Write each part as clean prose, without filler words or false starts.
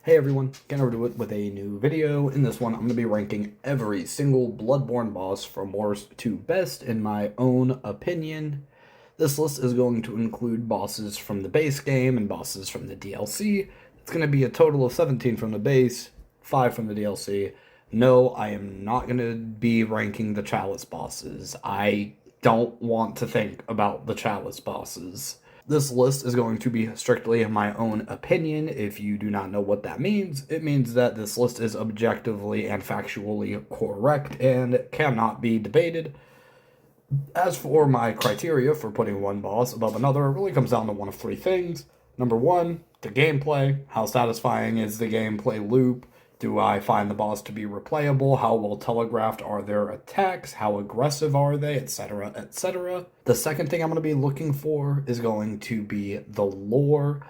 Hey everyone, getting over to it with a new video. In this one, I'm going to be ranking every single Bloodborne boss from worst to best in my own opinion. This list is going to include bosses from the base game and bosses from the DLC. It's going to be a total of 17 from the base, 5 from the DLC. No, I am not going to be ranking the Chalice bosses. I don't want to think about the Chalice bosses. This list is going to be strictly my own opinion. If you do not know what that means, it means that this list is objectively and factually correct and cannot be debated. As for my criteria for putting one boss above another, it really comes down to one of three things. Number one, the gameplay. How satisfying is the gameplay loop? Do I find the boss to be replayable? How well telegraphed are their attacks? How aggressive are they? Etc., etc. The second thing I'm going to be looking for is going to be the lore.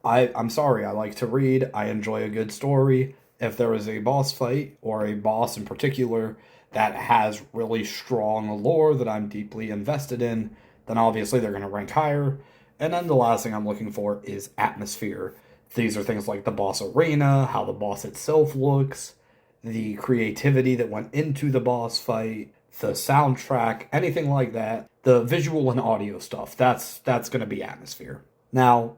I'm sorry, I like to read. I enjoy a good story. If there is a boss fight, or a boss in particular, that has really strong lore that I'm deeply invested in, then obviously they're going to rank higher. And then the last thing I'm looking for is atmosphere. These are things like the boss arena, how the boss itself looks, the creativity that went into the boss fight, the soundtrack, anything like that. The visual and audio stuff, that's going to be atmosphere. Now,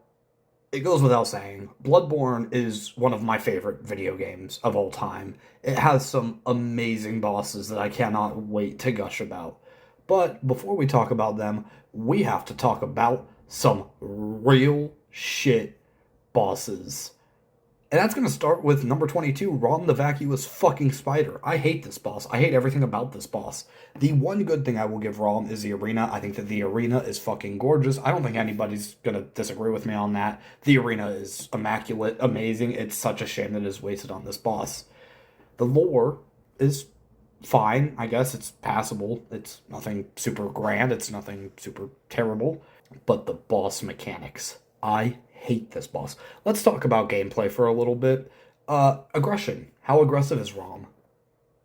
it goes without saying, Bloodborne is one of my favorite video games of all time. It has some amazing bosses that I cannot wait to gush about. But before we talk about them, we have to talk about some real shit bosses. And that's going to start with number 22, Rom the Vacuous fucking Spider. I hate this boss. I hate everything about this boss. The one good thing I will give Rom is the arena. I think that the arena is fucking gorgeous. I don't think anybody's going to disagree with me on that. The arena is immaculate, amazing. It's such a shame that it is wasted on this boss. The lore is fine, I guess. It's passable. It's nothing super grand. It's nothing super terrible. But the boss mechanics, I hate this boss. Let's talk about gameplay for a little bit. Aggression. How aggressive is Rom?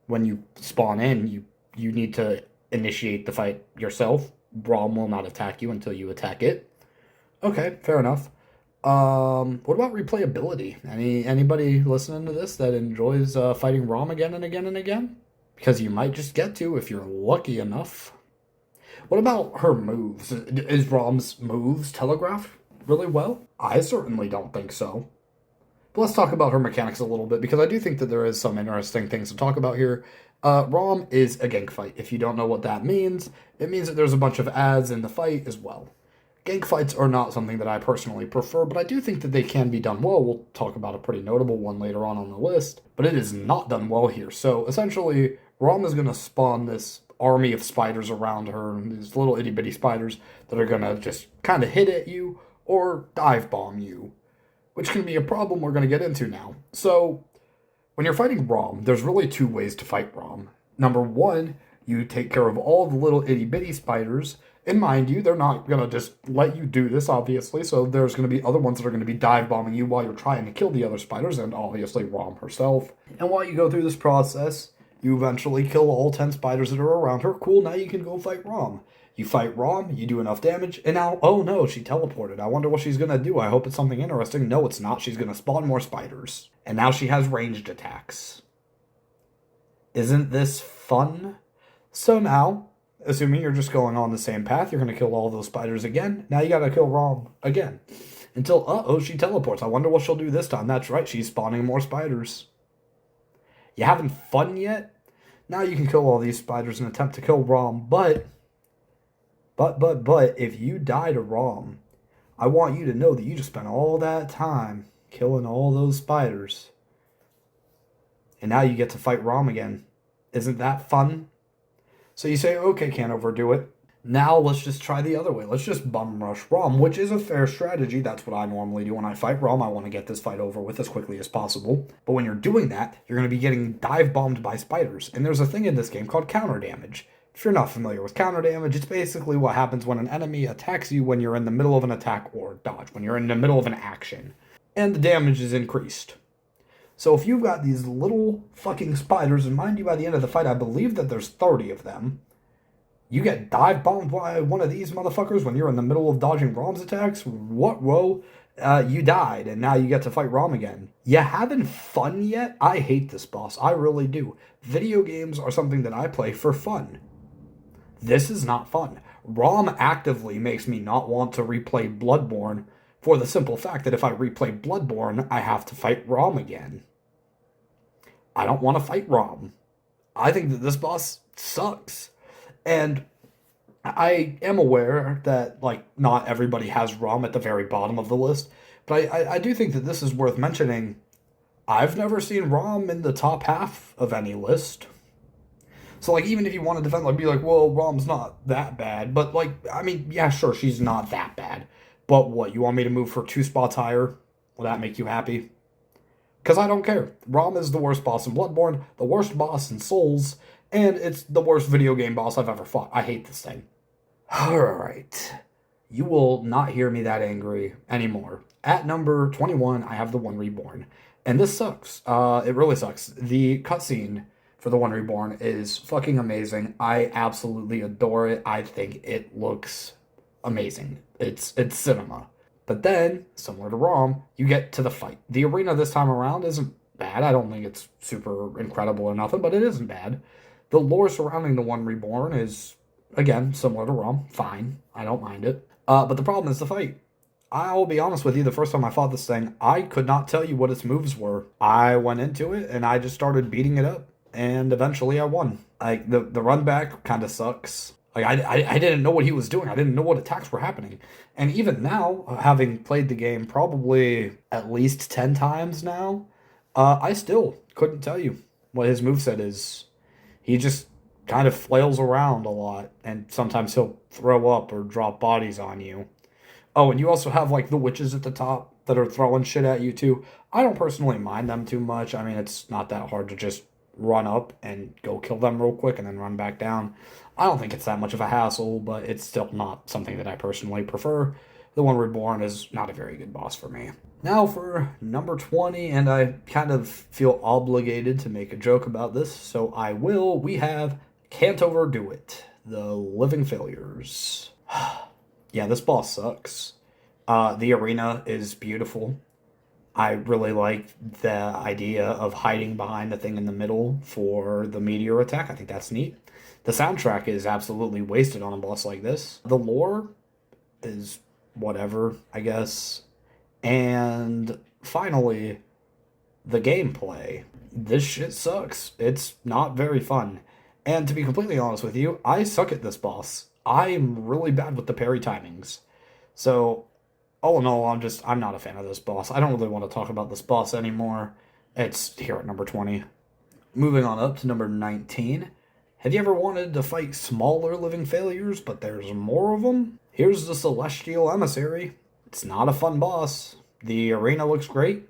When you spawn in, you need to initiate the fight yourself. Rom will not attack you until you attack it. Okay, fair enough. What about replayability? Anybody listening to this that enjoys fighting Rom again and again and again? Because you might just get to if you're lucky enough. What about her moves? Is Rom's moves telegraphed really well? I certainly don't think so. But let's talk about her mechanics a little bit, because I do think that there is some interesting things to talk about here. Rom is a gank fight. If you don't know what that means, it means that there's a bunch of ads in the fight as well. Gank fights are not something that I personally prefer, but I do think that they can be done well. We'll talk about a pretty notable one later on the list, but it is not done well here. So essentially, Rom is going to spawn this army of spiders around her, these little itty bitty spiders that are going to just kind of hit at you or dive bomb you, which can be a problem we're going to get into now. So when you're fighting Rom, there's really two ways to fight Rom. Number one, you take care of all the little itty bitty spiders, and mind you, they're not going to just let you do this, obviously, so there's going to be other ones that are going to be dive bombing you while you're trying to kill the other spiders, and obviously Rom herself. And while you go through this process, you eventually kill all 10 spiders that are around her. Cool, now you can go fight Rom. You fight Rom, you do enough damage, and now, oh no, she teleported. I wonder what she's going to do. I hope it's something interesting. No, it's not. She's going to spawn more spiders. And now she has ranged attacks. Isn't this fun? So now, assuming you're just going on the same path, you're going to kill all those spiders again. Now you got to kill Rom again. Until, uh-oh, she teleports. I wonder what she'll do this time. That's right, she's spawning more spiders. You having fun yet? Now you can kill all these spiders and attempt to kill Rom, but if you die to Rom, I want you to know that you just spent all that time killing all those spiders. And now you get to fight Rom again. Isn't that fun? So you say, okay, can't overdo it. Now let's just try the other way. Let's just bum rush Rom, which is a fair strategy. That's what I normally do when I fight Rom. I want to get this fight over with as quickly as possible. But when you're doing that, you're going to be getting dive bombed by spiders. And there's a thing in this game called counter damage. If you're not familiar with counter damage, it's basically what happens when an enemy attacks you when you're in the middle of an attack or dodge, when you're in the middle of an action. And the damage is increased. So if you've got these little fucking spiders, and mind you, by the end of the fight, I believe that there's 30 of them, you get dive bombed by one of these motherfuckers when you're in the middle of dodging Rom's attacks? What, whoa? You died, and now you get to fight Rom again. You having fun yet? I hate this boss. I really do. Video games are something that I play for fun. This is not fun. Rom actively makes me not want to replay Bloodborne for the simple fact that if I replay Bloodborne, I have to fight Rom again. I don't want to fight Rom. I think that this boss sucks. And I am aware that, like, not everybody has Rom at the very bottom of the list, but I do think that this is worth mentioning. I've never seen Rom in the top half of any list. So, like, even if you want to defend, like, be like, well, Rom's not that bad. But, like, I mean, yeah, sure, she's not that bad. But what, you want me to move for 2 spots higher? Will that make you happy? Because I don't care. Rom is the worst boss in Bloodborne, the worst boss in Souls, and it's the worst video game boss I've ever fought. I hate this thing. Alright. You will not hear me that angry anymore. At number 21, I have the One Reborn. And this sucks. It really sucks. The cutscene for the One Reborn is fucking amazing. I absolutely adore it. I think it looks amazing. It's cinema. But then, similar to Rom, you get to the fight. The arena this time around isn't bad. I don't think it's super incredible or nothing, but it isn't bad. The lore surrounding the One Reborn is, again, similar to Rom. Fine. I don't mind it. But the problem is the fight. I'll be honest with you, the first time I fought this thing, I could not tell you what its moves were. I went into it, and I just started beating it up. And eventually I won. Like, the run back kind of sucks. Like, I didn't know what he was doing. I didn't know what attacks were happening. And even now, having played the game probably at least 10 times now, I still couldn't tell you what his moveset is. He just kind of flails around a lot, and sometimes he'll throw up or drop bodies on you. Oh, and you also have, like, the witches at the top that are throwing shit at you, too. I don't personally mind them too much. I mean, it's not that hard to just run up and go kill them real quick and then run back down. I don't think it's that much of a hassle, but it's still not something that I personally prefer. The One Reborn is not a very good boss for me. Now for number 20, and I kind of feel obligated to make a joke about this, so I will. We have Can't Overdo It, the Living Failures. Yeah, this boss sucks. The arena is beautiful. I really like the idea of hiding behind the thing in the middle for the meteor attack. I think that's neat. The soundtrack is absolutely wasted on a boss like this. The lore is whatever, I guess. And finally, the gameplay. This shit sucks. It's not very fun. And to be completely honest with you, I suck at this boss. I'm really bad with the parry timings. So, all in all, I'm not a fan of this boss. I don't really want to talk about this boss anymore. It's here at number 20. Moving on up to number 19. Have you ever wanted to fight smaller living failures, but there's more of them? Here's the Celestial Emissary. It's not a fun boss. The arena looks great.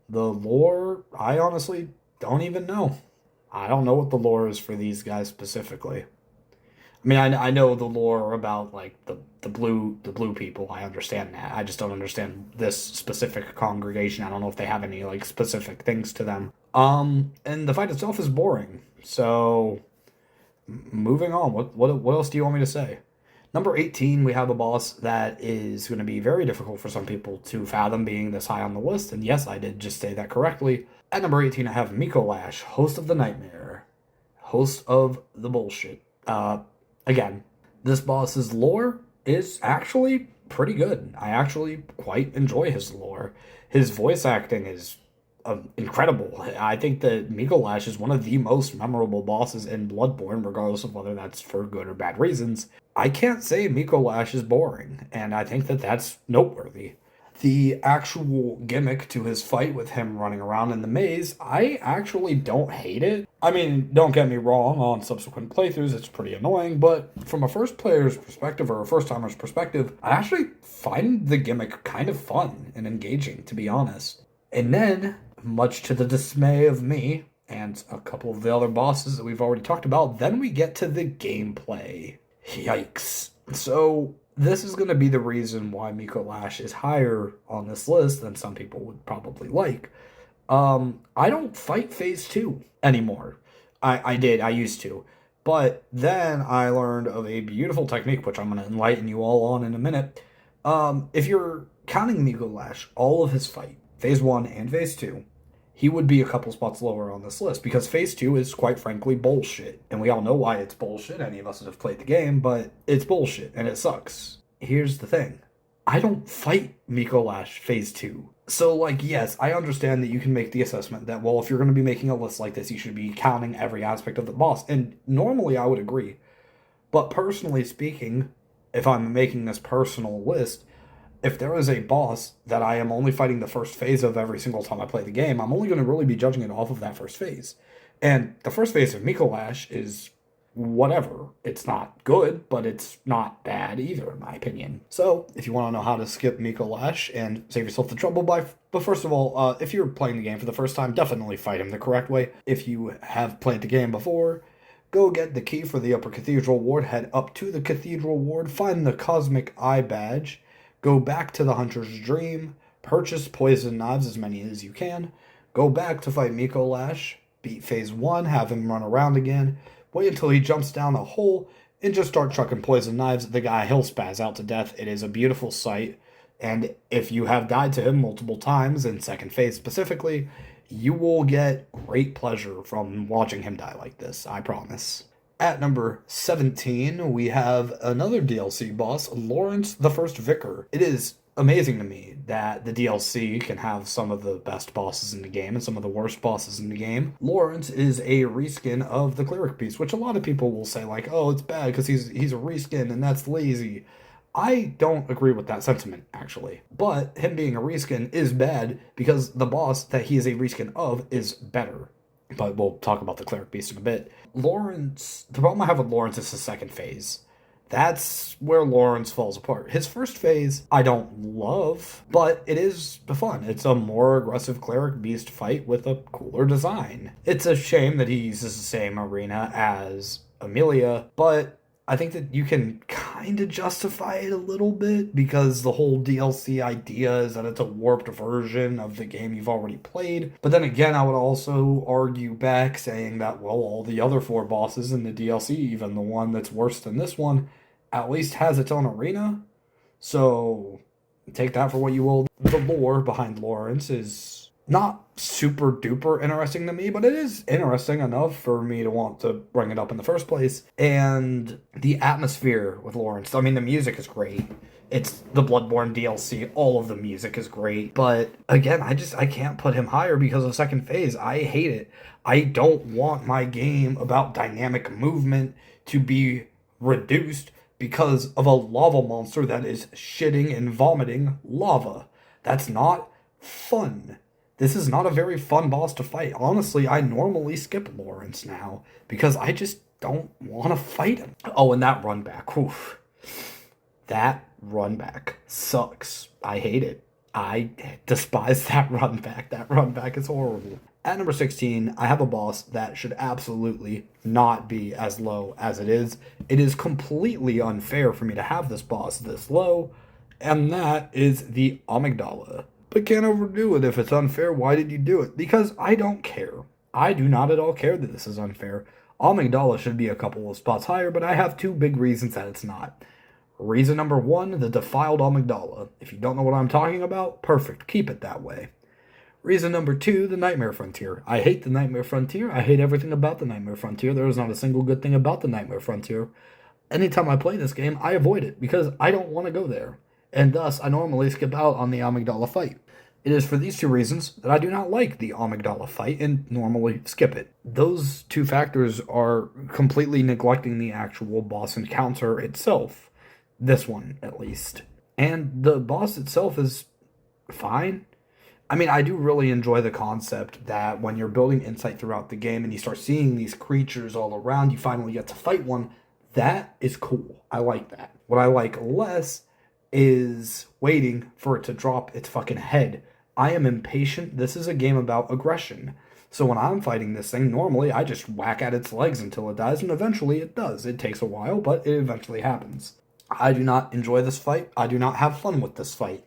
The lore, I honestly don't even know. I don't know what the lore is for these guys specifically. I mean, I know the lore about, like, the blue people. I understand that. I just don't understand this specific congregation. I don't know if they have any, like, specific things to them. And the fight itself is boring. So, moving on. What else do you want me to say? Number 18, we have a boss that is going to be very difficult for some people to fathom being this high on the list. And yes, I did just say that correctly. At number 18, I have Miko Lash, host of the nightmare, host of the bullshit. Again, this boss's lore is actually pretty good. I actually quite enjoy his lore. His voice acting is incredible. I think that Miko Lash is one of the most memorable bosses in Bloodborne, regardless of whether that's for good or bad reasons. I can't say Miko Lash is boring, and I think that that's noteworthy. The actual gimmick to his fight with him running around in the maze, I actually don't hate it. I mean, don't get me wrong, on subsequent playthroughs it's pretty annoying, but from a first player's perspective or a first timer's perspective, I actually find the gimmick kind of fun and engaging, to be honest. And then, much to the dismay of me and a couple of the other bosses that we've already talked about, then we get to the gameplay. Yikes. So, this is going to be the reason why Miko Lash is higher on this list than some people would probably like. I don't fight Phase 2 anymore. I used to. But then I learned of a beautiful technique, which I'm going to enlighten you all on in a minute. If you're Counting Miko Lash, all of his fight, Phase 1 and Phase 2, he would be a couple spots lower on this list because Phase 2 is quite frankly bullshit. And we all know why it's bullshit. Any of us that have played the game, but it's bullshit and it sucks. Here's the thing. I don't fight Miko Lash Phase 2. So, like, yes, I understand that you can make the assessment that, well, if you're going to be making a list like this, you should be counting every aspect of the boss. And normally I would agree. But personally speaking, if I'm making this personal list, if there is a boss that I am only fighting the first phase of every single time I play the game, I'm only going to really be judging it off of that first phase. And the first phase of Miko Lash is whatever. It's not good, but it's not bad either, in my opinion. So, if you want to know how to skip Miko Lash and save yourself the trouble, but first of all, if you're playing the game for the first time, definitely fight him the correct way. If you have played the game before, go get the key for the Upper Cathedral Ward, head up to the Cathedral Ward, find the Cosmic Eye Badge, go back to the Hunter's Dream, purchase Poison Knives, as many as you can, go back to fight Miko Lash, beat Phase 1, have him run around again, wait until he jumps down a hole, and just start chucking Poison Knives. The guy, he'll spaz out to death. It is a beautiful sight, and if you have died to him multiple times, in second phase specifically, you will get great pleasure from watching him die like this, I promise. At number 17, we have another DLC boss, Lawrence the First Vicar. It is amazing to me that the DLC can have some of the best bosses in the game and some of the worst bosses in the game. Lawrence is a reskin of the Cleric piece, which a lot of people will say, like, oh, it's bad because he's a reskin and that's lazy. I don't agree with that sentiment, actually. But him being a reskin is bad because the boss that he is a reskin of is better. But we'll talk about the Cleric Beast in a bit. Lawrence, the problem I have with Lawrence is his second phase. That's where Lawrence falls apart. His first phase, I don't love, but it is fun. It's a more aggressive Cleric Beast fight with a cooler design. It's a shame that he uses the same arena as Amelia, but I think that you can kind of justify it a little bit because the whole DLC idea is that it's a warped version of the game you've already played. But then again, I would also argue back saying that, well, all the other 4 bosses in the DLC, even the one that's worse than this one, at least has its own arena. So take that for what you will. The lore behind Lawrence is not super duper interesting to me, but it is interesting enough for me to want to bring it up in the first place. And the atmosphere with Lawrence, I mean, the music is great. It's the Bloodborne DLC. All of the music is great. But again, I can't put him higher because of second phase. I hate it. I don't want my game about dynamic movement to be reduced because of a lava monster that is shitting and vomiting lava. That's not fun. This is not a very fun boss to fight. Honestly, I normally skip Lawrence now because I just don't want to fight him. Oh, and that run back. Oof. That run back sucks. I hate it. I despise that run back. That run back is horrible. At number 16, I have a boss that should absolutely not be as low as it is. It is completely unfair for me to have this boss this low, and that is the Amygdala. But can't overdo it. If it's unfair, why did you do it? Because I don't care. I do not at all care that this is unfair. Amygdala should be a couple of spots higher, but I have 2 big reasons that it's not. Reason number 1, the defiled Amygdala. If you don't know what I'm talking about, perfect. Keep it that way. Reason number 2, the Nightmare Frontier. I hate the Nightmare Frontier. I hate everything about the Nightmare Frontier. There is not a single good thing about the Nightmare Frontier. Anytime I play this game, I avoid it because I don't want to go there. And thus, I normally skip out on the Amygdala fight. It is for these 2 reasons that I do not like the Amygdala fight and normally skip it. Those 2 factors are completely neglecting the actual boss encounter itself. This one, at least. And the boss itself is fine. I mean, I do really enjoy the concept that when you're building insight throughout the game and you start seeing these creatures all around, you finally get to fight one. That is cool. I like that. What I like less is waiting for it to drop its fucking head. I am impatient. This is a game about aggression. So when I'm fighting this thing, normally I just whack at its legs until it dies, and eventually it does. It takes a while, but it eventually happens. I do not enjoy this fight. I do not have fun with this fight.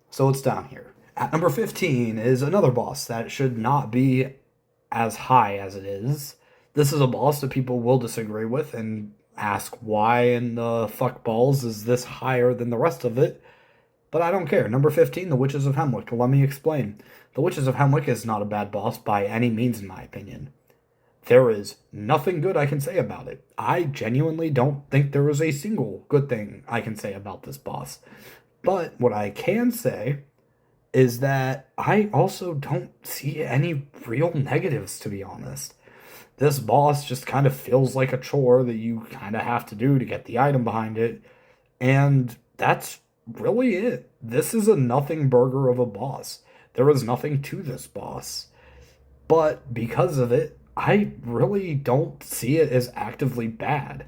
So it's down here. At number 15 is another boss that should not be as high as it is. This is a boss that people will disagree with and ask why in the fuck balls is this higher than the rest of it. But I don't care. Number 15, the Witches of Hemwick. Let me explain. The Witches of Hemwick is not a bad boss by any means, in my opinion. There is nothing good I can say about it. I genuinely don't think there is a single good thing I can say about this boss. But what I can say is that I also don't see any real negatives, to be honest. This boss just kind of feels like a chore that you kind of have to do to get the item behind it. And that's really it. This is a nothing burger of a boss. There is nothing to this boss. But because of it, I really don't see it as actively bad.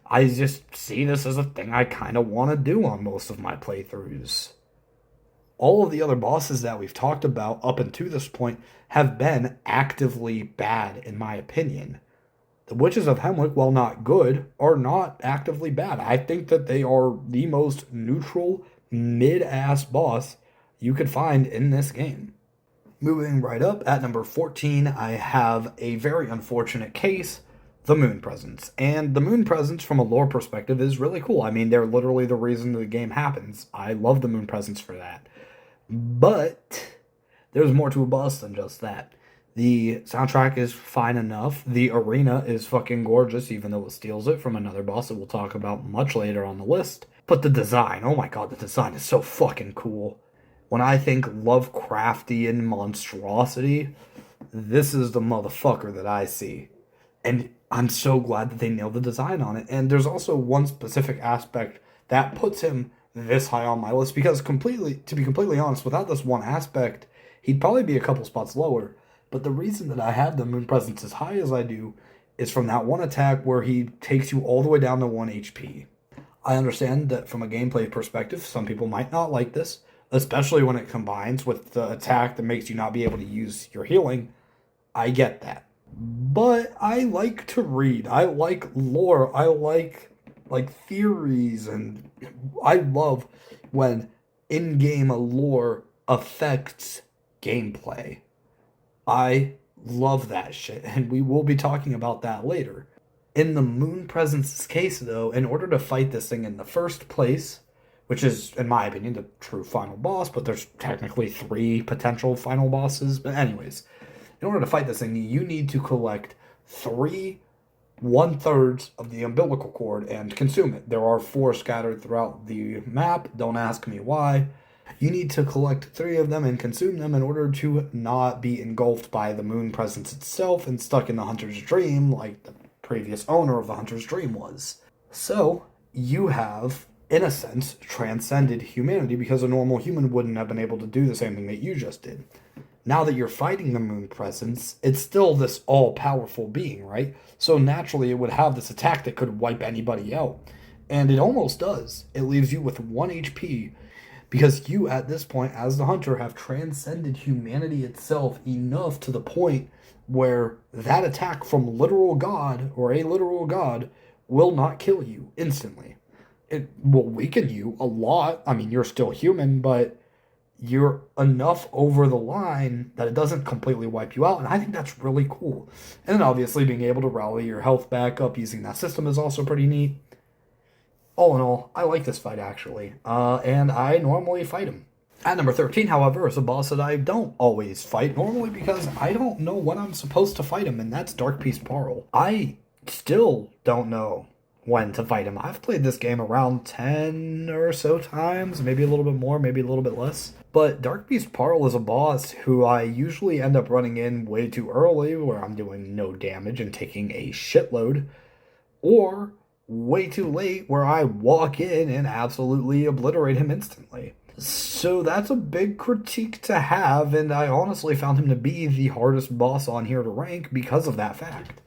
I just see this as a thing I kind of want to do on most of my playthroughs. All of the other bosses that we've talked about up until this point have been actively bad, in my opinion. The Witches of Hemwick, while not good, are not actively bad. I think that they are the most neutral, mid-ass boss you could find in this game. Moving right up, at number 14, I have a very unfortunate case, the Moon Presence. And the Moon Presence, from a lore perspective, is really cool. I mean, they're literally the reason the game happens. I love the Moon Presence for that. But there's more to a boss than just that. The soundtrack is fine enough. The arena is fucking gorgeous, even though it steals it from another boss that we'll talk about much later on the list. But the design, oh my god, the design is so fucking cool. When I think Lovecraftian monstrosity, this is the motherfucker that I see. And I'm so glad that they nailed the design on it. And there's also one specific aspect that puts him this high on my list, because to be completely honest, without this one aspect, he'd probably be a couple spots lower. But the reason that I have the Moon Presence as high as I do is from that one attack where he takes you all the way down to 1 HP. I understand that from a gameplay perspective, some people might not like this, especially when it combines with the attack that makes you not be able to use your healing. I get that. But I like to read. I like lore. I like theories, and I love when in-game lore affects gameplay. I love that shit, and we will be talking about that later. In the Moon Presence's case, though, in order to fight this thing in the first place, which is, in my opinion, the true final boss, but there's technically 3 potential final bosses. But anyways, in order to fight this thing, you need to collect 3 1/3 of the umbilical cord and consume it. There are 4 scattered throughout the map. Don't ask me why. You need to collect 3 of them and consume them in order to not be engulfed by the Moon Presence itself and stuck in the Hunter's Dream like the previous owner of the Hunter's Dream was. So, you have, in a sense, transcended humanity, because a normal human wouldn't have been able to do the same thing that you just did. Now that you're fighting the Moon Presence, it's still this all-powerful being, right? So naturally it would have this attack that could wipe anybody out. And it almost does. It leaves you with 1 HP, because you, at this point, as the hunter, have transcended humanity itself enough to the point where that attack from literal God, or a literal God, will not kill you instantly. It will weaken you a lot. I mean, you're still human, but you're enough over the line that it doesn't completely wipe you out, and I think that's really cool. And then obviously being able to rally your health back up using that system is also pretty neat. All in all, I like this fight, actually, and I normally fight him. At number 13, however, is a boss that I don't always fight, normally because I don't know when I'm supposed to fight him, and that's Dark Beast Parl. I still don't know when to fight him. I've played this game around 10 or so times, maybe a little bit more, maybe a little bit less. But Dark Beast Parl is a boss who I usually end up running in way too early, where I'm doing no damage and taking a shitload, or way too late, where I walk in and absolutely obliterate him instantly. So that's a big critique to have, and I honestly found him to be the hardest boss on here to rank because of that fact.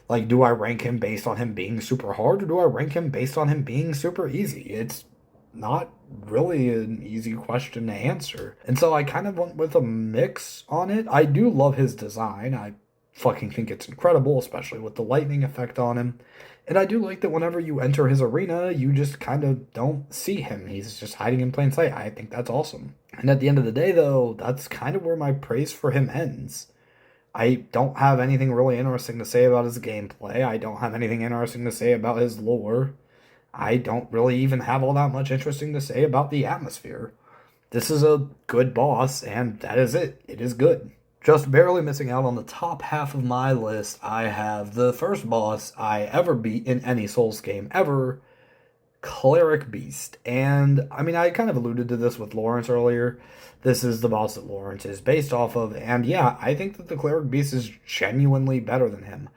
Like, do I rank him based on him being super hard, or do I rank him based on him being super easy? It's not really an easy question to answer. And so I kind of went with a mix on it. I do love his design. I fucking think it's incredible, especially with the lightning effect on him. And I do like that whenever you enter his arena, you just kind of don't see him. He's just hiding in plain sight. I think that's awesome. And at the end of the day, though, that's kind of where my praise for him ends. I don't have anything really interesting to say about his gameplay. I don't have anything interesting to say about his lore. I don't really even have all that much interesting to say about the atmosphere. This is a good boss, and that is it. It is good. Just barely missing out on the top half of my list, I have the first boss I ever beat in any Souls game ever, Cleric Beast. And I mean, I kind of alluded to this with Lawrence earlier. This is the boss that Lawrence is based off of, and yeah, I think that the Cleric Beast is genuinely better than him.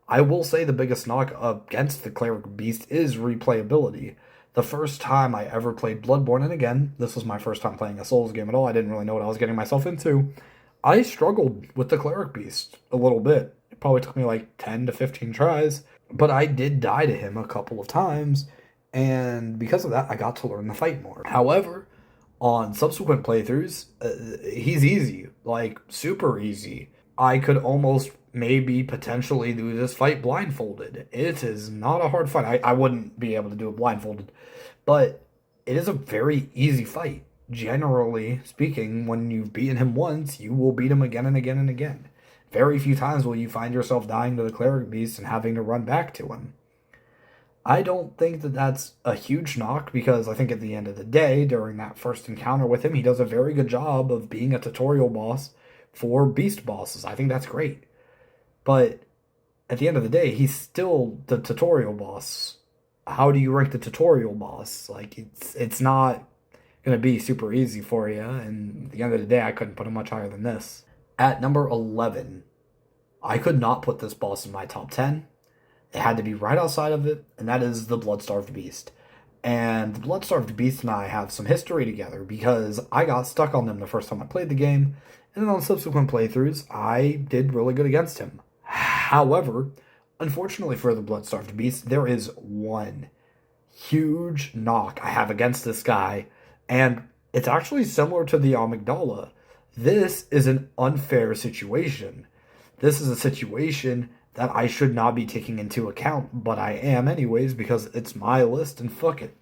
I will say the biggest knock against the Cleric Beast is replayability. The first time I ever played Bloodborne, and again, this was my first time playing a Souls game at all, I didn't really know what I was getting myself into. I struggled with the Cleric Beast a little bit. It probably took me like 10 to 15 tries, but I did die to him a couple of times, and because of that, I got to learn the fight more. However, on subsequent playthroughs, he's easy, like super easy. I could almost maybe potentially do this fight blindfolded. It is not a hard fight. I wouldn't be able to do it blindfolded, but it is a very easy fight. Generally speaking, when you've beaten him once, you will beat him again and again and again. Very few times will you find yourself dying to the Cleric Beast and having to run back to him. I don't think that that's a huge knock because I think at the end of the day, during that first encounter with him, he does a very good job of being a tutorial boss for beast bosses. I think that's great. But at the end of the day, he's still the tutorial boss. How do you rank the tutorial boss? Like, it's not going to be super easy for you, and at the end of the day, I couldn't put him much higher than this. At number 11, I could not put this boss in my top 10. It had to be right outside of it, and that is the Blood-Starved Beast. And the Blood-Starved Beast and I have some history together because I got stuck on them the first time I played the game, and then on subsequent playthroughs, I did really good against him. However, unfortunately for the Blood-Starved Beast, there is one huge knock I have against this guy, and it's actually similar to the Amygdala. This is an unfair situation. This is a situation that I should not be taking into account, but I am anyways because it's my list and fuck it.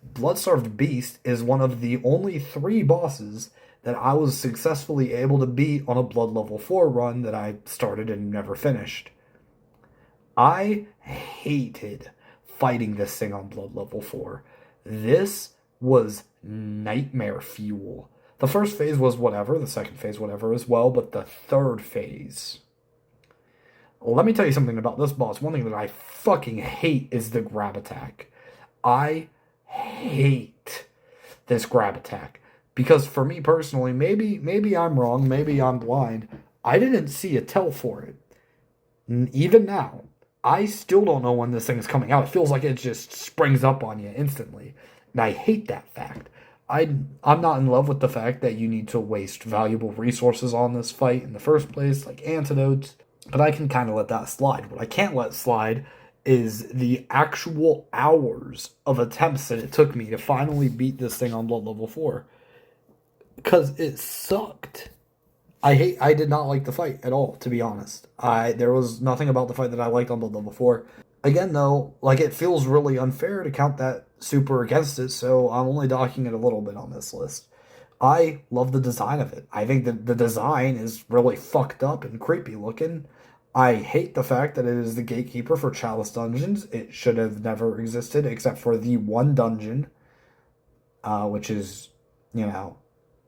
Blood-Starved Beast is one of the only 3 bosses that I was successfully able to beat on a Blood Level 4 run that I started and never finished. I hated fighting this thing on Blood Level 4. This was nightmare fuel. The first phase was whatever, the second phase whatever as well, but the third phase... Let me tell you something about this boss. One thing that I fucking hate is the grab attack. I hate this grab attack. Because for me personally, maybe I'm wrong, maybe I'm blind. I didn't see a tell for it. Even now, I still don't know when this thing is coming out. It feels like it just springs up on you instantly. And I hate that fact. I'm not in love with the fact that you need to waste valuable resources on this fight in the first place, like antidotes. But I can kind of let that slide. What I can't let slide is the actual hours of attempts that it took me to finally beat this thing on Blood Level 4. Because it sucked. I did not like the fight at all, to be honest. There was nothing about the fight that I liked on Blood Level 4. Again, though, like, it feels really unfair to count that super against it, so I'm only docking it a little bit on this list. I love the design of it. I think that the design is really fucked up and creepy looking. I hate the fact that it is the gatekeeper for Chalice dungeons. It should have never existed except for the one dungeon, which is, you know,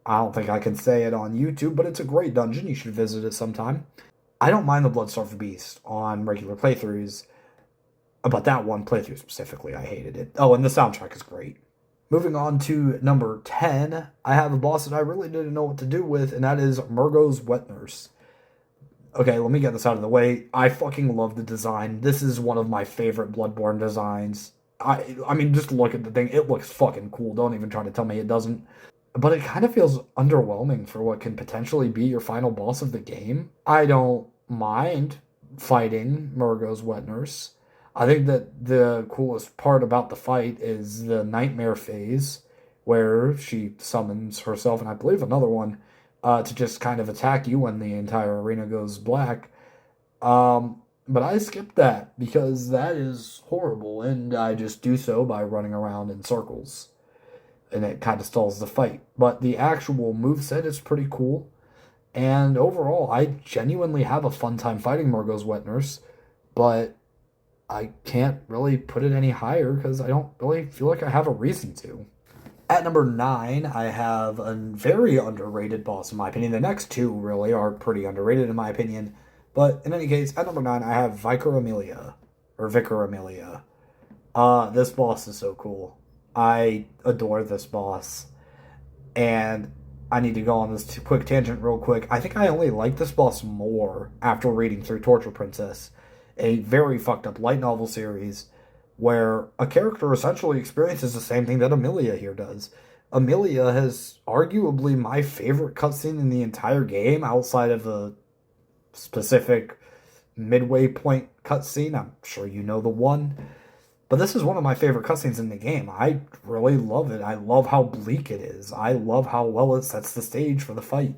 I don't think I can say it on YouTube, but it's a great dungeon. You should visit it sometime. I don't mind the Blood-Starved Beast on regular playthroughs, but that one playthrough specifically, I hated it. Oh, and the soundtrack is great. Moving on to number 10, I have a boss that I really didn't know what to do with, and that is Murgo's Wet Nurse. Okay, let me get this out of the way. I fucking love the design. This is one of my favorite Bloodborne designs. I mean, just look at the thing. It looks fucking cool. Don't even try to tell me it doesn't. But it kind of feels underwhelming for what can potentially be your final boss of the game. I don't mind fighting Murgo's Wet Nurse. I think that the coolest part about the fight is the nightmare phase, where she summons herself, and I believe another one, to just kind of attack you when the entire arena goes black. But I skipped that because that is horrible, and I just do so by running around in circles. And it kind of stalls the fight. But the actual moveset is pretty cool. And overall, I genuinely have a fun time fighting Murgo's Wet Nurse. But I can't really put it any higher because I don't really feel like I have a reason to. At number 9, I have a very underrated boss, in my opinion. The next two really are pretty underrated, in my opinion. But in any case, at number 9, I have Vicar Amelia, or Vicar Amelia. This boss is so cool. I adore this boss. And I need to go on this quick tangent real quick. I think I only like this boss more after reading through Torture Princess, a very fucked up light novel series where a character essentially experiences the same thing that Amelia here does. Amelia has arguably my favorite cutscene in the entire game outside of a specific midway point cutscene. I'm sure you know the one. But this is one of my favorite cutscenes in the game. I really love it. I love how bleak it is. I love how well it sets the stage for the fight.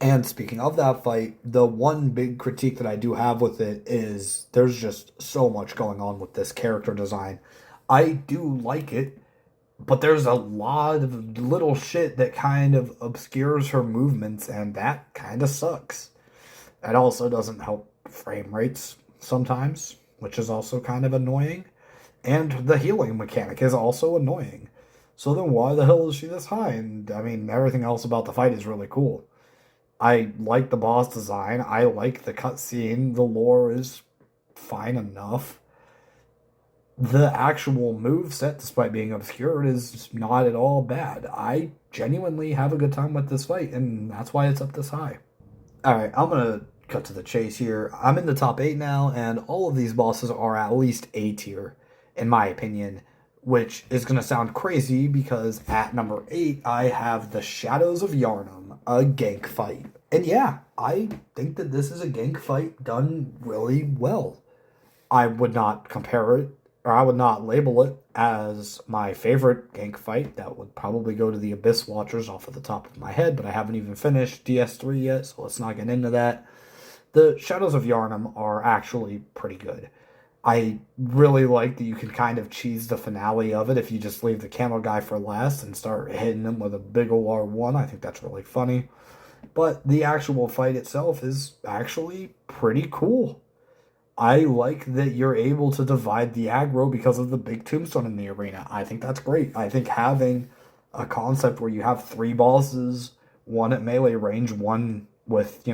And speaking of that fight, the one big critique that I do have with it is there's just so much going on with this character design. I do like it, but there's a lot of little shit that kind of obscures her movements, and that kind of sucks. It also doesn't help frame rates sometimes, which is also kind of annoying. And the healing mechanic is also annoying. So then why the hell is she this high? And I mean, everything else about the fight is really cool. I like the boss design. I like the cutscene. The lore is fine enough. The actual move set, despite being obscured, is not at all bad. I genuinely have a good time with this fight, and that's why it's up this high. Alright, I'm gonna cut to the chase here. I'm in the top 8 now, and all of these bosses are at least A tier, in my opinion, which is gonna sound crazy because at number 8, I have the Shadows of Yharnam, a gank fight. And yeah, I think that this is a gank fight done really well. I would not compare it, or I would not label it as my favorite gank fight. That would probably go to the Abyss Watchers off of the top of my head, but I haven't even finished DS3 yet, so let's not get into that. The Shadows of Yharnam are actually pretty good. I really like that you can kind of cheese the finale of it if you just leave the camel guy for last and start hitting him with a big ol' R1. I think that's really funny. But the actual fight itself is actually pretty cool. I like that you're able to divide the aggro because of the big tombstone in the arena. I think that's great. I think having a concept where you have 3 bosses, one at melee range, one with,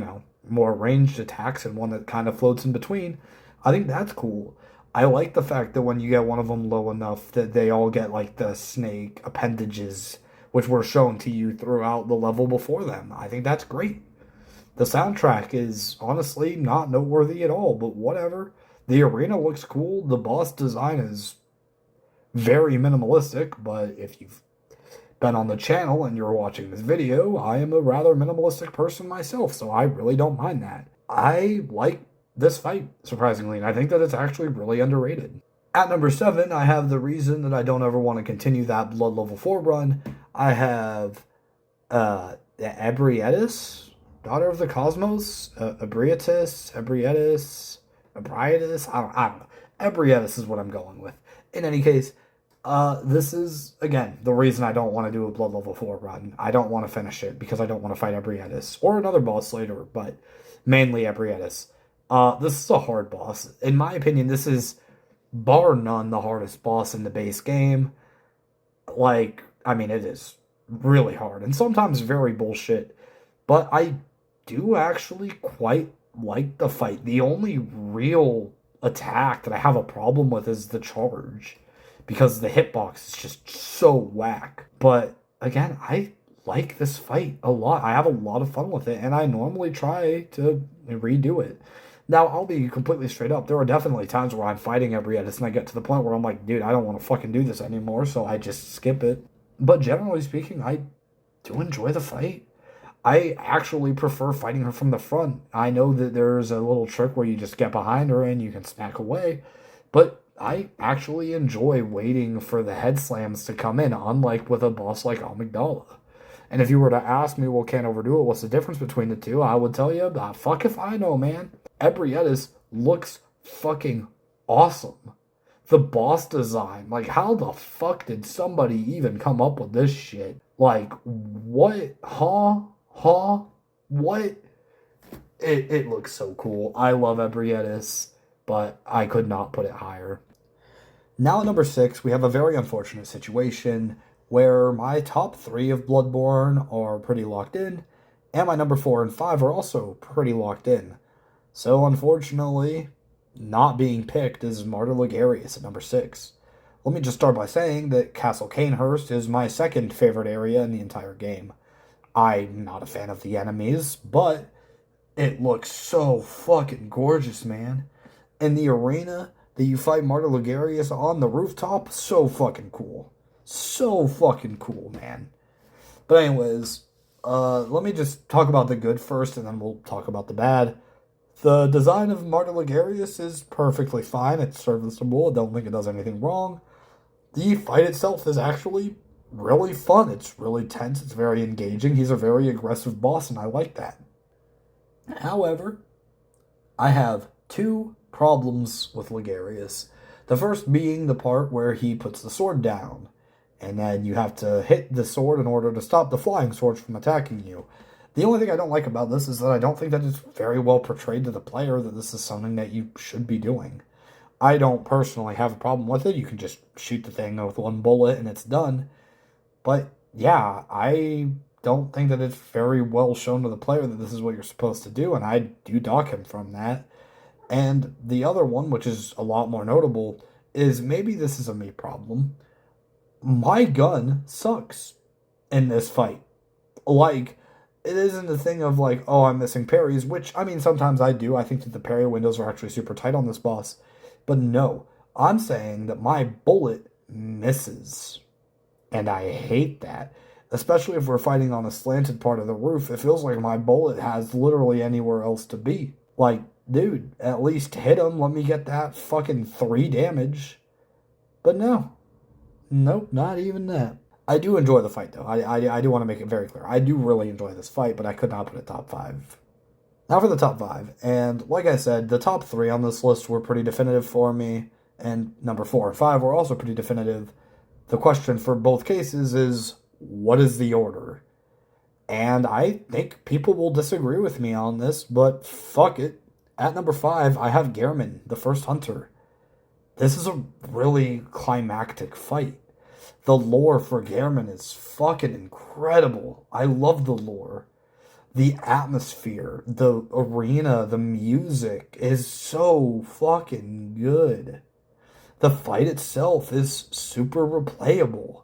more ranged attacks, and one that kind of floats in between, I think that's cool. I like the fact that when you get one of them low enough that they all get like the snake appendages, which were shown to you throughout the level before them. I think that's great. The soundtrack is honestly not noteworthy at all, but whatever. The arena looks cool. The boss design is very minimalistic, but if you've been on the channel and you're watching this video, I am a rather minimalistic person myself, so I really don't mind that. I like this fight, surprisingly, and I think that it's actually really underrated. At number 7, I have the reason that I don't ever want to continue that Blood Level 4 run. I have Ebrietis, Daughter of the Cosmos, Ebrietis, I don't know. Ebrietis is what I'm going with. In any case, this is, again, the reason I don't want to do a Blood Level 4 run. I don't want to finish it because I don't want to fight Ebrietis or another boss later, but mainly Ebrietis. This is a hard boss. In my opinion, this is, bar none, the hardest boss in the base game. It is really hard and sometimes very bullshit, but I do actually quite like the fight. The only real attack that I have a problem with is the charge, because the hitbox is just so whack. But again, I like this fight a lot. I have a lot of fun with it, and I normally try to redo it. Now, I'll be completely straight up. There are definitely times where I'm fighting Ebrietis and I get to the point where I'm like, dude, I don't want to fucking do this anymore, so I just skip it. But generally speaking, I do enjoy the fight. I actually prefer fighting her from the front. I know that there's a little trick where you just get behind her and you can snack away, but I actually enjoy waiting for the head slams to come in, unlike with a boss like Amygdala. And if you were to ask me, well, can't overdo it, what's the difference between the two? I would tell you, fuck if I know, man. Ebrietis looks fucking awesome. The boss design, how the fuck did somebody even come up with this shit? What? What? It looks so cool. I love Ebrietis, but I could not put it higher. Now at number 6, we have a very unfortunate situation. where my top 3 of Bloodborne are pretty locked in, and my number 4 and 5 are also pretty locked in. So unfortunately, not being picked is Martyr Ligarius at number 6. Let me just start by saying that Castle Canehurst is my second favorite area in the entire game. I'm not a fan of the enemies, but it looks so fucking gorgeous, man. And the arena that you fight Martyr Ligarius on the rooftop, so fucking cool. So fucking cool, man. But anyways, let me just talk about the good first, and then we'll talk about the bad. The design of Martyr Ligarius is perfectly fine. It's serviceable. I don't think it does anything wrong. The fight itself is actually really fun. It's really tense. It's very engaging. He's a very aggressive boss, and I like that. However, I have 2 problems with Ligarius. The first being the part where he puts the sword down, and then you have to hit the sword in order to stop the flying sword from attacking you. The only thing I don't like about this is that I don't think that it's very well portrayed to the player that this is something that you should be doing. I don't personally have a problem with it. You can just shoot the thing with 1 bullet and it's done. But yeah, I don't think that it's very well shown to the player that this is what you're supposed to do, and I do dock him from that. And the other one, which is a lot more notable, is maybe this is a me problem. My gun sucks in this fight. Like, it isn't a thing of like, oh, I'm missing parries, which, I mean, sometimes I do. I think that the parry windows are actually super tight on this boss. But no, I'm saying that my bullet misses. And I hate that. Especially if we're fighting on a slanted part of the roof, it feels like my bullet has literally anywhere else to be. Like, dude, at least hit him, let me get that fucking 3 damage. But no. Nope, not even that. I do enjoy the fight, though. I do want to make it very clear. I do really enjoy this fight, but I could not put it top 5. Now for the top 5. And like I said, the top 3 on this list were pretty definitive for me. And number 4 and 5 were also pretty definitive. The question for both cases is, what is the order? And I think people will disagree with me on this, but fuck it. At number 5, I have Gehrman, the first hunter. This is a really climactic fight. The lore for Gehrman is fucking incredible. I love the lore. The atmosphere, the arena, the music is so fucking good. The fight itself is super replayable.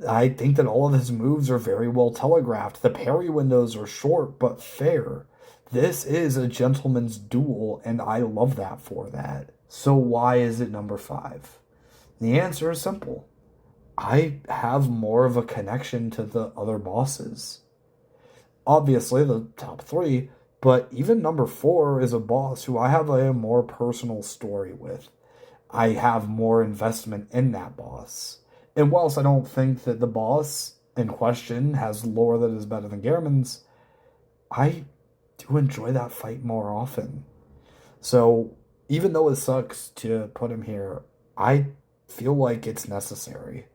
I think that all of his moves are very well telegraphed. The parry windows are short but fair. This is a gentleman's duel, and I love that for that. So why is it number 5? The answer is simple. I have more of a connection to the other bosses. Obviously, the top 3, but even number 4 is a boss who I have a more personal story with. I have more investment in that boss. And whilst I don't think that the boss in question has lore that is better than Gehrman's, I do enjoy that fight more often. So, even though it sucks to put him here, I feel like it's necessary.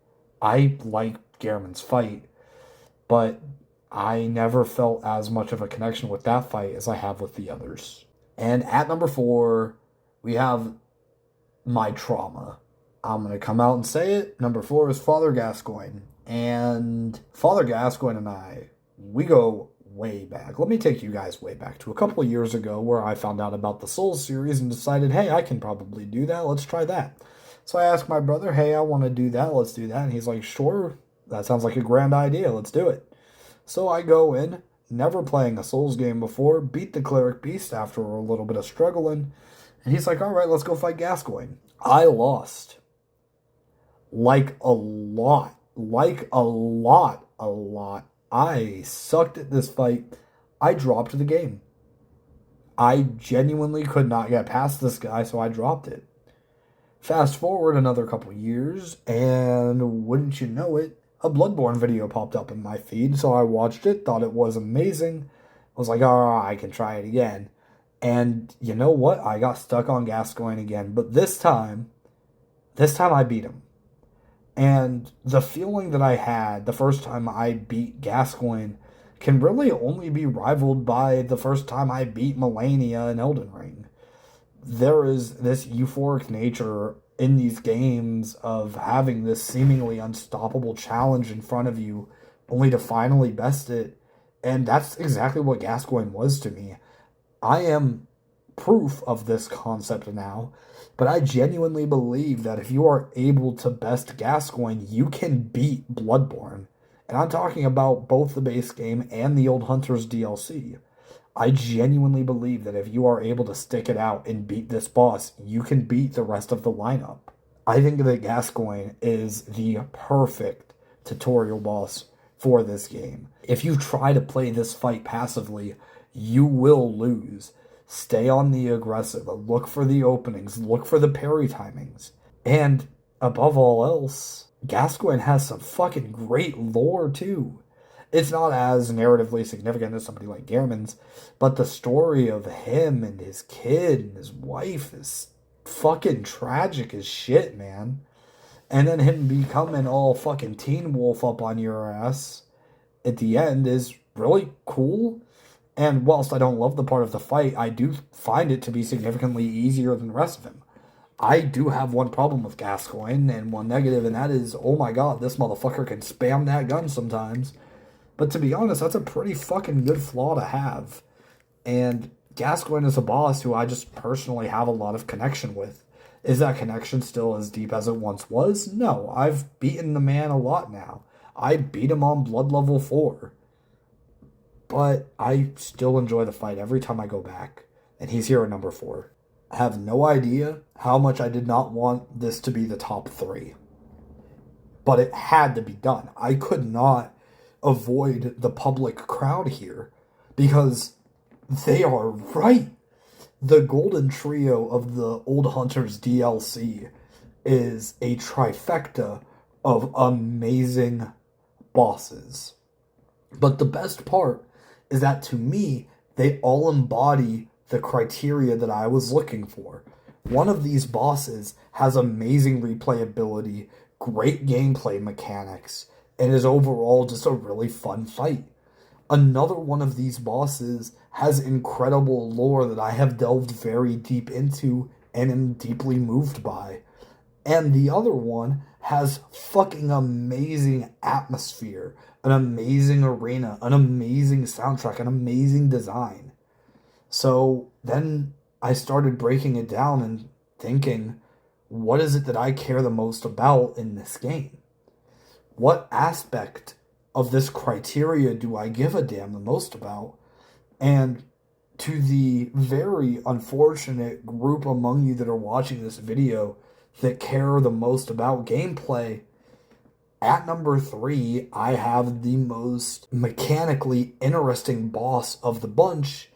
I like Gehrman's fight, but I never felt as much of a connection with that fight as I have with the others. And at number 4, we have my trauma. I'm going to come out and say it. Number 4 is Father Gascoigne. And Father Gascoigne and I, we go way back. Let me take you guys way back to a couple of years ago where I found out about the Souls series and decided, hey, I can probably do that. Let's try that. So I asked my brother, hey, I want to do that. Let's do that. And he's like, sure, that sounds like a grand idea. Let's do it. So I go in, never playing a Souls game before, beat the Cleric Beast after a little bit of struggling. And he's like, all right, let's go fight Gascoigne. I lost. Like a lot. I sucked at this fight. I dropped the game. I genuinely could not get past this guy, so I dropped it. Fast forward another couple years, and wouldn't you know it, a Bloodborne video popped up in my feed, so I watched it, thought it was amazing. I was like, oh, I can try it again. And you know what? I got stuck on Gascoigne again, but this time I beat him. And the feeling that I had the first time I beat Gascoigne can really only be rivaled by the first time I beat Melania in Elden Ring. There is this euphoric nature in these games of having this seemingly unstoppable challenge in front of you only to finally best it. And that's exactly what Gascoigne was to me. I am proof of this concept now, but I genuinely believe that if you are able to best Gascoigne, you can beat Bloodborne. And I'm talking about both the base game and the Old Hunters DLC. I genuinely believe that if you are able to stick it out and beat this boss, you can beat the rest of the lineup. I think that Gascoigne is the perfect tutorial boss for this game. If you try to play this fight passively, you will lose. Stay on the aggressive, look for the openings, look for the parry timings. And above all else, Gascoigne has some fucking great lore too. It's not as narratively significant as somebody like Gehrman's, but the story of him and his kid and his wife is fucking tragic as shit, man. And then him becoming all fucking Teen Wolf up on your ass at the end is really cool. And whilst I don't love the part of the fight, I do find it to be significantly easier than the rest of him. I do have one problem with Gascoigne and one negative, and that is, oh my god, this motherfucker can spam that gun sometimes. But to be honest, that's a pretty fucking good flaw to have. And Gascoigne is a boss who I just personally have a lot of connection with. Is that connection still as deep as it once was? No, I've beaten the man a lot now. I beat him on Blood Level 4. But I still enjoy the fight every time I go back. And he's here at number 4. I have no idea how much I did not want this to be the top 3. But it had to be done. I could not avoid the public crowd here because they are right. The golden trio of the Old Hunters DLC is a trifecta of amazing bosses. But the best part is that to me, they all embody the criteria that I was looking for. One of these bosses has amazing replayability, great gameplay mechanics, and is overall just a really fun fight. Another one of these bosses has incredible lore that I have delved very deep into and am deeply moved by. And the other one has fucking amazing atmosphere, an amazing arena, an amazing soundtrack, an amazing design. So then I started breaking it down and thinking, what is it that I care the most about in this game? What aspect of this criteria do I give a damn the most about? And to the very unfortunate group among you that are watching this video that care the most about gameplay, at number 3, I have the most mechanically interesting boss of the bunch.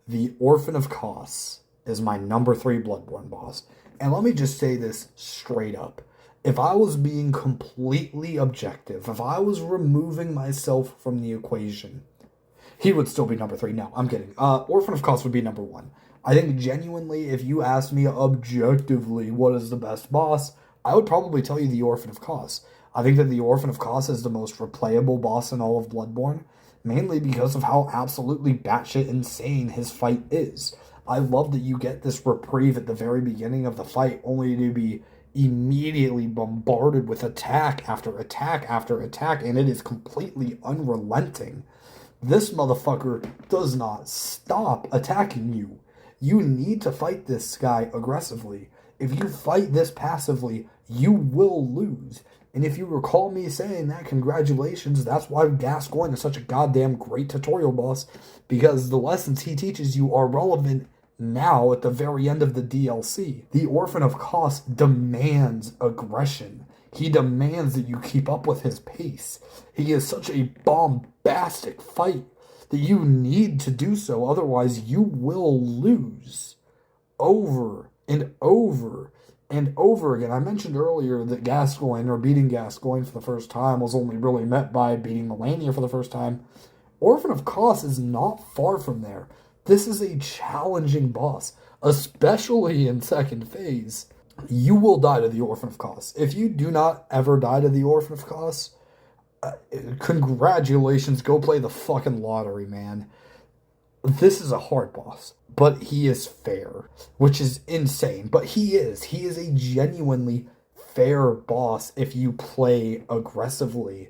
The Orphan of Kos is my number 3 Bloodborne boss. And let me just say this straight up. If I was being completely objective, if I was removing myself from the equation, he would still be number 3. No, I'm kidding. Orphan of Kos would be number 1. I think genuinely, if you ask me objectively what is the best boss, I would probably tell you the Orphan of Kos. I think that the Orphan of Kos is the most replayable boss in all of Bloodborne, mainly because of how absolutely batshit insane his fight is. I love that you get this reprieve at the very beginning of the fight, only to be immediately bombarded with attack after attack after attack, and it is completely unrelenting. This motherfucker does not stop attacking you. You need to fight this guy aggressively. If you fight this passively, you will lose. And if you recall me saying that, congratulations, that's why Gascoigne is such a goddamn great tutorial boss, because the lessons he teaches you are relevant now at the very end of the DLC. The Orphan of Kos demands aggression. He demands that you keep up with his pace. He is such a bombastic fight that you need to do so, otherwise you will lose over and over and over again. I mentioned earlier that Gascoigne, or beating Gascoigne for the first time, was only really met by beating Melania for the first time. Orphan of Kos is not far from there. This is a challenging boss, especially in second phase. You will die to the Orphan of Kos. If you do not ever die to the Orphan of Kos, congratulations, go play the fucking lottery, man. This is a hard boss, but he is fair, which is insane. But he is. He is a genuinely fair boss if you play aggressively.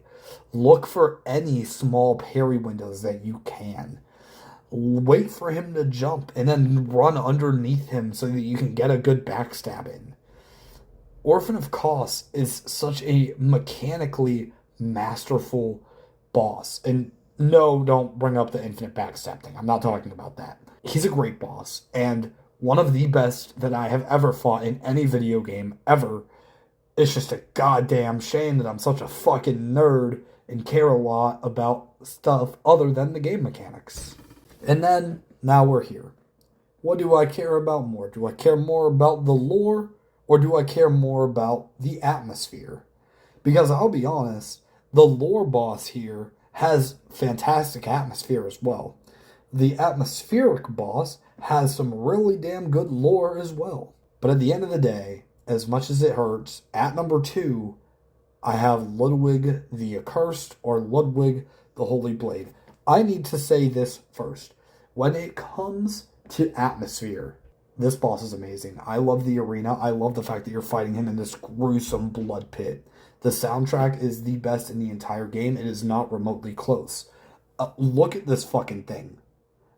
Look for any small parry windows that you can. Wait for him to jump and then run underneath him so that you can get a good backstab in. Orphan of Kos is such a mechanically masterful boss. And no, don't bring up the infinite backstab thing. I'm not talking about that. He's a great boss and one of the best that I have ever fought in any video game ever. It's just a goddamn shame that I'm such a fucking nerd and care a lot about stuff other than the game mechanics. And then, now we're here. What do I care about more? Do I care more about the lore, or do I care more about the atmosphere? Because I'll be honest, the lore boss here has fantastic atmosphere as well. The atmospheric boss has some really damn good lore as well. But at the end of the day, as much as it hurts, at number 2, I have Ludwig the Accursed or Ludwig the Holy Blade. I need to say this first. When it comes to atmosphere, this boss is amazing. I love the arena. I love the fact that you're fighting him in this gruesome blood pit. The soundtrack is the best in the entire game. It is not remotely close. Look at this fucking thing.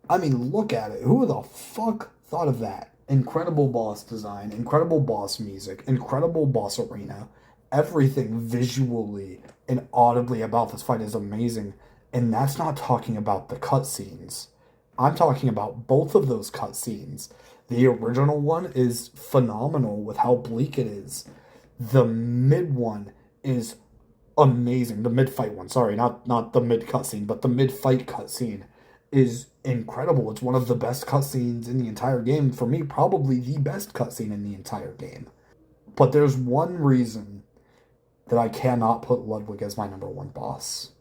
I mean, look at it. Who the fuck thought of that? Incredible boss design, incredible boss music, incredible boss arena. Everything visually and audibly about this fight is amazing. And that's not talking about the cutscenes. I'm talking about both of those cutscenes. The original one is phenomenal with how bleak it is. The mid one is amazing. The mid-fight one, sorry, not the mid-cutscene, but the mid-fight cutscene is incredible. It's one of the best cutscenes in the entire game. For me, probably the best cutscene in the entire game. But there's one reason that I cannot put Ludwig as my number 1 boss.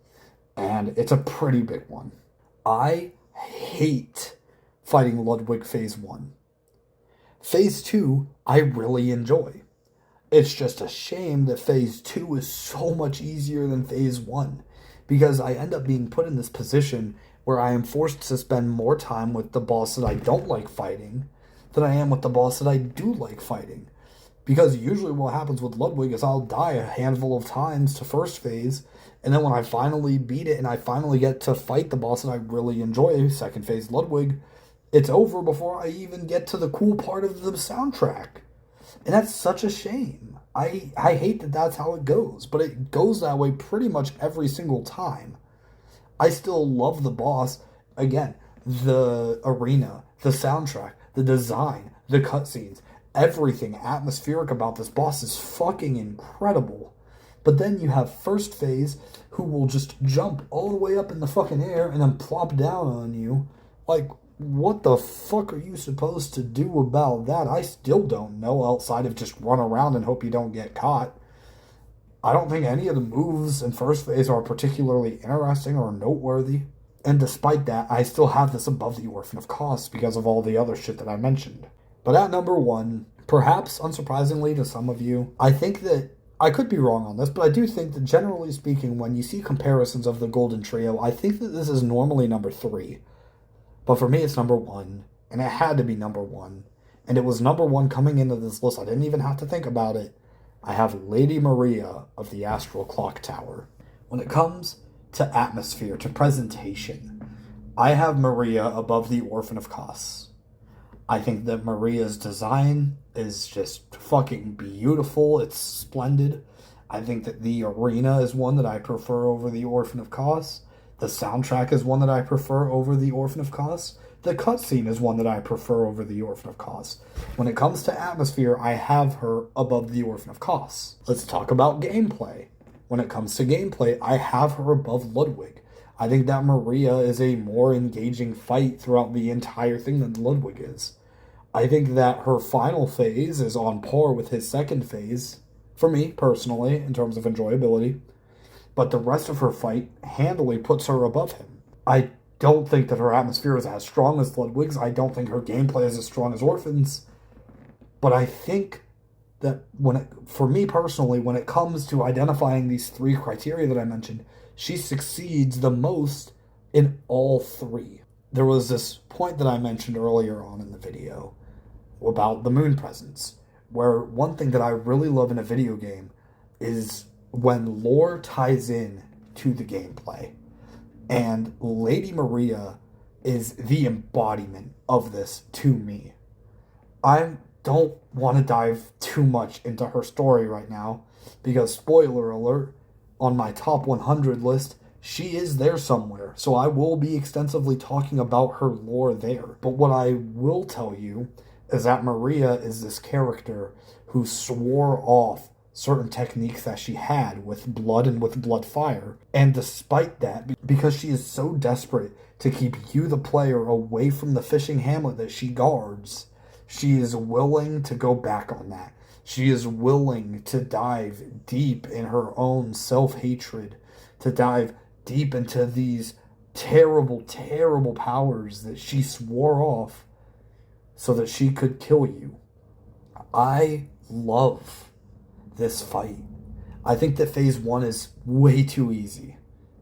And it's a pretty big one. I hate fighting Ludwig Phase 1. Phase 2, I really enjoy. It's just a shame that Phase 2 is so much easier than Phase 1. Because I end up being put in this position where I am forced to spend more time with the boss that I don't like fighting than I am with the boss that I do like fighting. Because usually what happens with Ludwig is I'll die a handful of times to first phase, and then when I finally beat it and I finally get to fight the boss that I really enjoy, second phase Ludwig, it's over before I even get to the cool part of the soundtrack. And that's such a shame. I hate that that's how it goes, but it goes that way pretty much every single time. I still love the boss. Again, the arena, the soundtrack, the design, the cutscenes, everything atmospheric about this boss is fucking incredible. But then you have first phase who will just jump all the way up in the fucking air and then plop down on you. Like, what the fuck are you supposed to do about that? I still don't know, outside of just run around and hope you don't get caught. I don't think any of the moves in first phase are particularly interesting or noteworthy. And despite that, I still have this above the Orphan of Kos because of all the other shit that I mentioned. But at number 1, perhaps unsurprisingly to some of you, I think that, I could be wrong on this, but I do think that generally speaking, when you see comparisons of the Golden Trio, I think that this is normally number 3. But for me, it's number 1, and it had to be number 1. And it was number 1 coming into this list. I didn't even have to think about it. I have Lady Maria of the Astral Clock Tower. When it comes to atmosphere, to presentation, I have Maria above the Orphan of Kos. I think that Maria's design is just fucking beautiful. It's splendid. I think that the arena is one that I prefer over the Orphan of Kos. The soundtrack is one that I prefer over the Orphan of Kos. The cutscene is one that I prefer over the Orphan of Kos. When it comes to atmosphere, I have her above the Orphan of Kos. Let's talk about gameplay. When it comes to gameplay, I have her above Ludwig. I think that Maria is a more engaging fight throughout the entire thing than Ludwig is. I think that her final phase is on par with his second phase, for me, personally, in terms of enjoyability. But the rest of her fight handily puts her above him. I don't think that her atmosphere is as strong as Ludwig's. I don't think her gameplay is as strong as Orphan's. But I think that for me personally, when it comes to identifying these 3 criteria that I mentioned, she succeeds the most in all 3. there was this point that I mentioned earlier on in the video about the moon presence, where one thing that I really love in a video game is when lore ties in to the gameplay. And Lady Maria is the embodiment of this to me. I don't want to dive too much into her story right now because, spoiler alert, on my top 100 list, she is there somewhere. So I will be extensively talking about her lore there. But what I will tell you is that Maria is this character who swore off certain techniques that she had with blood and with blood fire. And despite that, because she is so desperate to keep you, the player, away from the fishing hamlet that she guards, she is willing to go back on that. She is willing to dive deep in her own self-hatred, to dive deep into these terrible, terrible powers that she swore off so that she could kill you. I love this fight. I think that phase 1 is way too easy,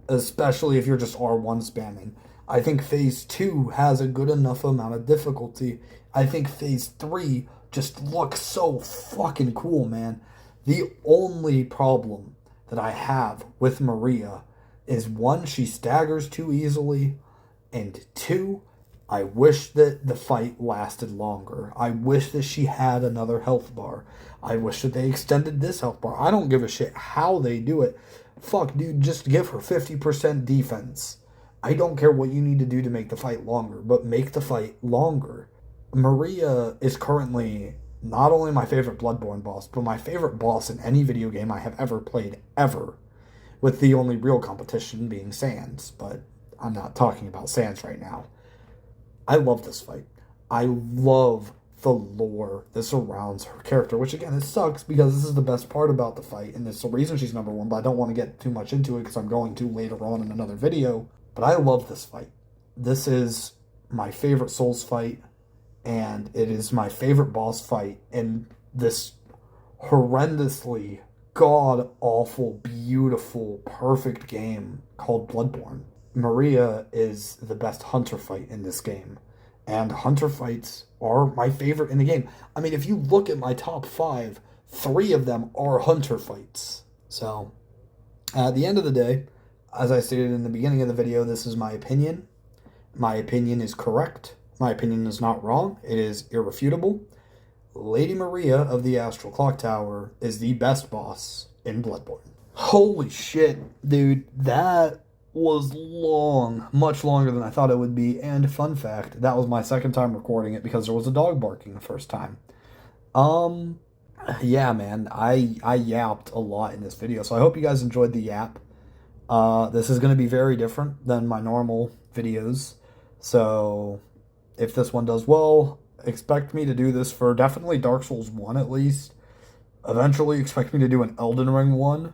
especially if you're just R1 spamming. I think phase 2 has a good enough amount of difficulty. I think phase 3 just looks so fucking cool, man. The only problem that I have with Maria is, one, she staggers too easily, and two, I wish that the fight lasted longer. I wish that she had another health bar. I wish that they extended this health bar. I don't give a shit how they do it. Fuck, dude, just give her 50% defense. I don't care what you need to do to make the fight longer, but make the fight longer. Maria is currently not only my favorite Bloodborne boss, but my favorite boss in any video game I have ever played, ever. With the only real competition being Sans, but I'm not talking about Sans right now. I love this fight. I love the lore that surrounds her character, which again, it sucks because this is the best part about the fight, and it's the reason she's number one, but I don't want to get too much into it because I'm going to later on in another video. But I love this fight. This is my favorite Souls fight, and it is my favorite boss fight in this horrendously god-awful, beautiful, perfect game called Bloodborne. Maria is the best hunter fight in this game, and hunter fights are my favorite in the game. I mean, if you look at my top 5, 3 of them are hunter fights. So, at the end of the day, as I stated in the beginning of the video, this is my opinion. My opinion is correct. My opinion is not wrong. It is irrefutable. Lady Maria of the Astral Clock Tower is the best boss in Bloodborne. Holy shit, dude. That was long. Much longer than I thought it would be. And fun fact, that was my second time recording it because there was a dog barking the first time. Yeah, man. I yapped a lot in this video, so I hope you guys enjoyed the yap. This is going to be very different than my normal videos. So, if this one does well, expect me to do this for definitely Dark Souls 1 at least. Eventually, expect me to do an Elden Ring one.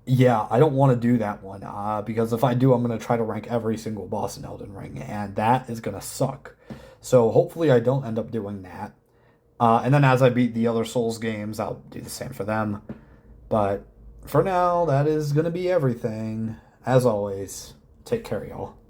Yeah, I don't want to do that one, because if I do, I'm going to try to rank every single boss in Elden Ring, and that is going to suck. So, hopefully I don't end up doing that. And then as I beat the other Souls games, I'll do the same for them. But for now, that is going to be everything. As always, take care, y'all.